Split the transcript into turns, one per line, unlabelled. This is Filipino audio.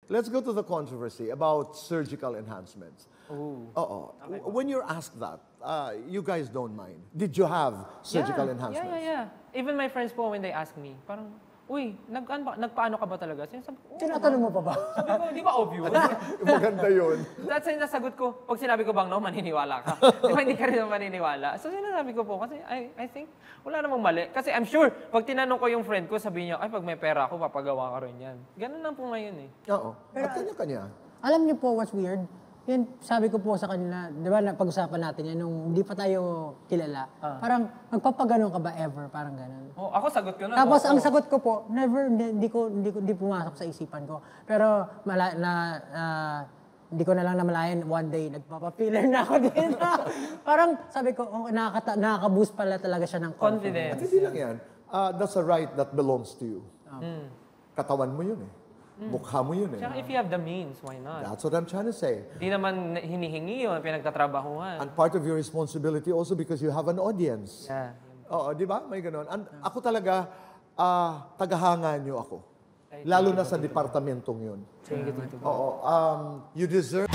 Let's go to the controversy about surgical enhancements. Oo. When you're asked that, you guys don't mind. Did you have surgical enhancements?
Yeah. Even my friends po, when they ask me, parang, uy, nagpaano ka ba talaga? Sabi ko,
Tinatanong mo pa ba?
sabi ko, di ba obvious?
Maganda yun.
That's yung nasagot ko. Pag sinabi ko bang no, maniniwala ka. Di ba hindi ka rin maniniwala? So sinasabi ko po, kasi I think wala namang mali. Kasi I'm sure, pag tinanong ko yung friend ko, sabi niya, ay pag may pera ako, papagawa ka rin yan. Ganun lang po ngayon eh.
Oo. At kanya-kanya.
Alam niyo po what's weird? Yun, sabi ko po sa kanila, di ba, napag-usapan natin yan nung hindi pa tayo kilala. Parang, magpapaganon ka ba ever? Parang ganun.
Oh, ako sagot ko na.
Tapos, ang sagot ko po, never, hindi pumasok sa isipan ko. Pero, hindi ko na lang namalayan, one day, nagpapapiller na ako din. Parang, sabi ko, nakaka-boost pala talaga siya ng confidence.
At hindi lang yan. That's a right that belongs to you. Katawan mo yun eh. Mukha mo yun eh.
Tsaka if you have the means, why not?
That's what I'm trying to say.
Di naman hinihingi yun, pinagtatrabahuhan.
And part of your responsibility also because you have an audience.
Yeah.
Oo, di ba? May ganun. Ako talaga, tagahanga niyo ako. Lalo na sa departamentong yun.
Thank you, Tito.
Oo. You deserve...